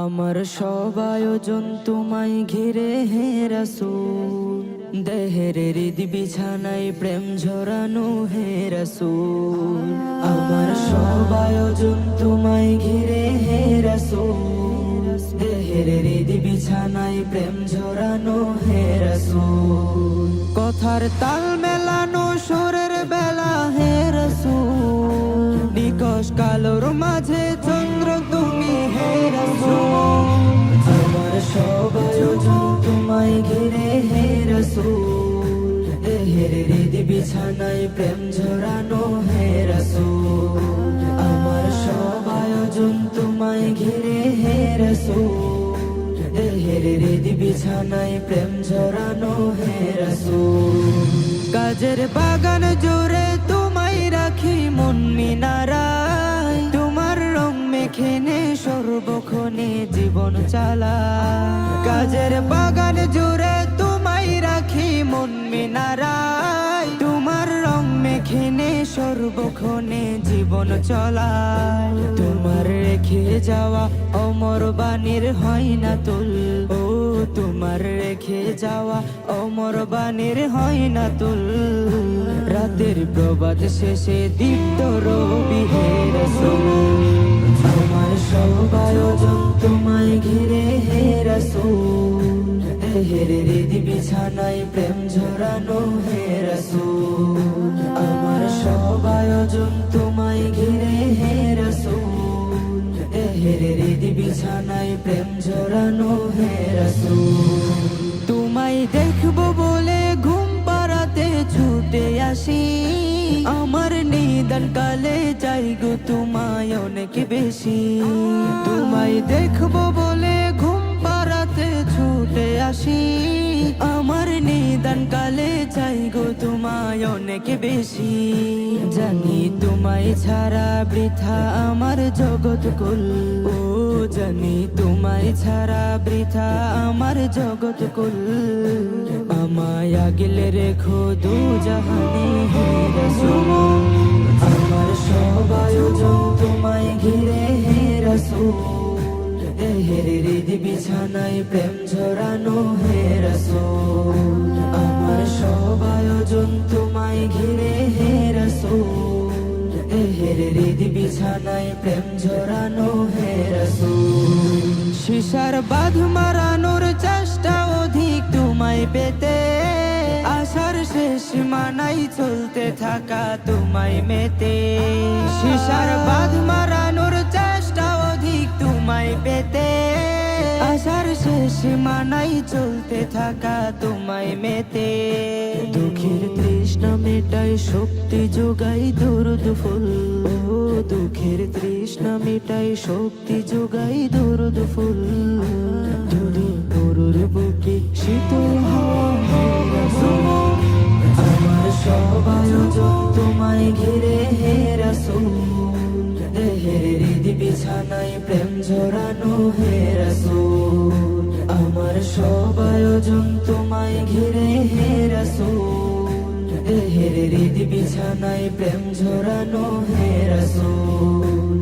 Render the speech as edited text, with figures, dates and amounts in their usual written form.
আমার সব আয়োজন তোমায় ঘিরে হে রাসূল, দেহের হৃদ বিছানায় প্রেম ঝরানো হে রাসূল। আমার সব আয়োজন তোমায় ঘিরে হে রাসূল, দেহের হৃদ বিছানায় প্রেম ঝরানো হে রাসূল। কথার তাল মেলানো সুরের বেলা হে রাসূল, নিকশ কালোর মাঝে চন্দ্র তুমি হে রাসূল। আমার সব আয়োজন তোমায় ঘিরে হে রাসূল, দেহের হৃদ বিছানায় প্রেম ঝরানো হে রাসূল। আমার সব আয়োজন তোমায় ঘিরে হে রাসূল, দেহের হৃদ বিছানায় প্রেম ঝরানো হে রাসূল। কাজের বাগান জুড়ে তোমায় রাখি মন মিনারায়, তোমার রং মেখেনে সর্বক্ষণে জীবন চালা। কাজের বাগান জুড়ে তোমায় রাখি মন মিনারায়, তোমার রং মেখেনে সর্বক্ষণে জীবন চলায়। তোমার রেখে যাওয়া অমর বাণীর হয় না তুল, ও তোমার রেখে যাওয়া অমর বাণীর হয় না তুল। রাতের প্রবাদ শেষে দীপ্ত রবি হে রাসূল। আমার সব আয়োজন তোমায় ঘিরে হে রাসূল, দেহের হৃদ বিছানায় প্রেম ঝরানো হে রাসূল। আমার সব আয়োজন তোমায় ঘিরে হে রাসূল, দেহের হৃদ বিছানায় প্রেম ঝরানো হে রাসূল। তোমায় দেখবো বলে ঘুম পাড়াতে ছুটে আসি, আমার নিদান কালে চাই গো তোমায় অনেক বেশি। তোমায় দেখবো বলে ঘুম পাড়াতে ছুটে আসি, আমার নিদান কালে চাই গো তোমায় অনেক বেশি। জানি তোমায় ছাড়া বৃথা আমার জগৎ কুল, ও জানি তোমায় ছাড়া বৃথা আমার জগৎ কুল। আমায় আগলে রেখো দু জাহানে হে রাসূল। আমার সব আয়োজন তোমায় ঘিরে হে রাসূল, দেহের হৃদ বিছানায় প্রেম ঝরানো হে রাসূল। আমার সব আয়োজন তোমায় ঘিরে হে রাসূল, দেহের হৃদ বিছানায় প্রেম ঝরানো হে রাসূল। শিশার বাঁধ মারানোর চেষ্টা অধিক তোমায় পেতে, আশার শেষ মানাই চলতে থাকা তোমায় মেতে। শিশার বাঁধ মারানোর চেষ্টা অধিক তোমায় পেতে, আশার শেষ মানাই চলতে থাকা তোমায় মেতে। দুঃখের তৃষ্ণা মেটাই শক্তি যোগাই দরুদ ফুল, ও দুঃখের তৃষ্ণা মেটাই শক্তি যোগাই দরুদ ফুল। দুধু গরুর বুকে শীতল হাওয়া হে রাসূল। আমার সব আয়োজন তোমায় ঘিরে হে রাসূল, দেহের হৃদ বিছানায় প্রেম ঝরানো হে রাসূল। আমার সব আয়োজন তোমায় ঘিরে হে রাসূল, দেহের হৃদ বিছানায় প্রেম ঝরানো হে রাসূল।